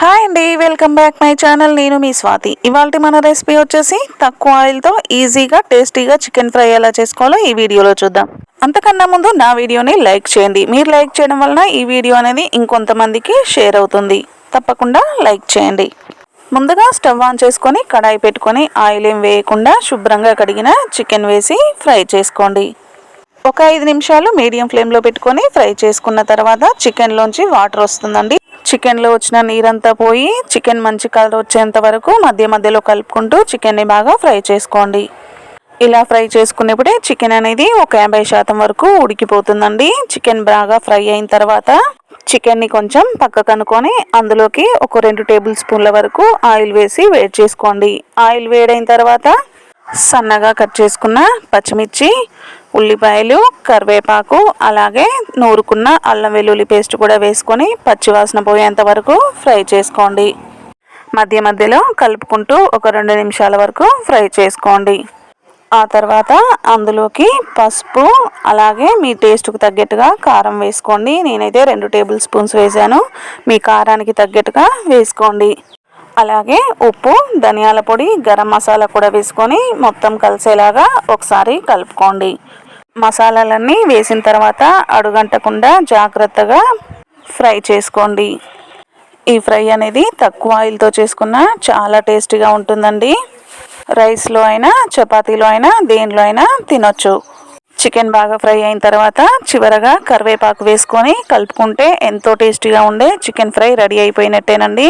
Hi అండి, welcome back my channel. నేను మీ స్వాతి. ఇవాళ మన రెసిపీ వచ్చేసి తక్కువ ఆయిల్తో ఈజీగా టేస్టీగా చికెన్ ఫ్రై ఎలా చేసుకోవాలో ఈ వీడియోలో చూద్దాం. అంతకన్నా ముందు నా వీడియోని లైక్ చేయండి. మీరు లైక్ చేయడం వలన ఈ వీడియో అనేది ఇంకొంతమందికి షేర్ అవుతుంది. తప్పకుండా లైక్ చేయండి. ముందుగా స్టవ్ ఆన్ చేసుకొని కడాయి పెట్టుకొని ఆయిల్ ఏం వేయకుండా శుభ్రంగా కడిగిన చికెన్ వేసి ఫ్రై చేసుకోండి. ఒక 5 నిమిషాలు మీడియం ఫ్లేమ్లో పెట్టుకొని ఫ్రై చేసుకున్న తర్వాత చికెన్లోంచి వాటర్ వస్తుందండి. చికెన్లో వచ్చిన నీరంతా పోయి చికెన్ మంచి కలర్ వచ్చేంత వరకు మధ్య మధ్యలో కలుపుకుంటూ చికెన్ని బాగా ఫ్రై చేసుకోండి. ఇలా ఫ్రై చేసుకునేప్పుడే చికెన్ అనేది ఒక 50% వరకు ఉడికిపోతుందండి. చికెన్ బాగా ఫ్రై అయిన తర్వాత చికెన్ని కొంచెం పక్కకు అనుకొని అందులోకి ఒక 2 టేబుల్ స్పూన్ల వరకు ఆయిల్ వేసి వేడి చేసుకోండి. ఆయిల్ వేడైన తర్వాత సన్నగా కట్ చేసుకున్న పచ్చిమిర్చి, ఉల్లిపాయలు, కరివేపాకు, అలాగే నూరుకున్న అల్లం వెల్లుల్లి పేస్ట్ కూడా వేసుకొని పచ్చివాసన పోయేంత వరకు ఫ్రై చేసుకోండి. మధ్య మధ్యలో కలుపుకుంటూ ఒక 2 నిమిషాల వరకు ఫ్రై చేసుకోండి. ఆ తర్వాత అందులోకి పసుపు, అలాగే మీ టేస్ట్కు తగ్గట్టుగా కారం వేసుకోండి. నేనైతే 2 టేబుల్ స్పూన్స్ వేసాను. మీ కారానికి తగ్గట్టుగా వేసుకోండి. అలాగే ఉప్పు, ధనియాల పొడి, గరం మసాలా కూడా వేసుకొని మొత్తం కలిసేలాగా ఒకసారి కలుపుకోండి. మసాలాలన్నీ వేసిన తర్వాత అడుగంటకుండా జాగ్రత్తగా ఫ్రై చేసుకోండి. ఈ ఫ్రై అనేది తక్కువ ఆయిల్తో చేసుకున్న చాలా టేస్టీగా ఉంటుందండి. రైస్లో అయినా చపాతీలో అయినా దేనిలో అయినా తినొచ్చు. చికెన్ బాగా ఫ్రై అయిన తర్వాత చివరగా కరివేపాకు వేసుకొని కలుపుకుంటే ఎంతో టేస్టీగా ఉండే చికెన్ ఫ్రై రెడీ అయిపోయినట్టేనండి.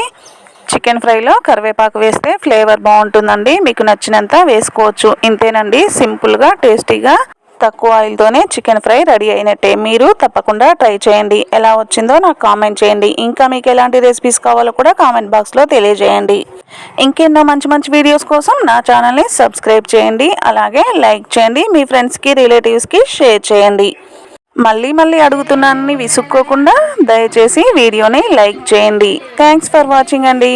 చికెన్ ఫ్రైలో కరివేపాకు వేస్తే ఫ్లేవర్ బాగుంటుందండి. మీకు నచ్చినంత వేసుకోవచ్చు. ఇంతేనండి, సింపుల్గా టేస్టీగా తక్కువ ఆయిల్తోనే చికెన్ ఫ్రై రెడీ అయినట్టే. మీరు తప్పకుండా ట్రై చేయండి. ఎలా వచ్చిందో నాకు కామెంట్ చేయండి. ఇంకా మీకు ఎలాంటి రెసిపీస్ కావాలో కూడా కామెంట్ బాక్స్లో తెలియజేయండి. ఇంకెన్నో మంచి మంచి వీడియోస్ కోసం నా ఛానల్ని సబ్స్క్రైబ్ చేయండి. అలాగే లైక్ చేయండి. మీ ఫ్రెండ్స్కి, రిలేటివ్స్కి షేర్ చేయండి. మళ్ళీ అడుగుతున్నానని విసుక్కోకుండా దయచేసి వీడియోని లైక్ చేయండి. థ్యాంక్స్ ఫర్ వాచింగ్ అండి.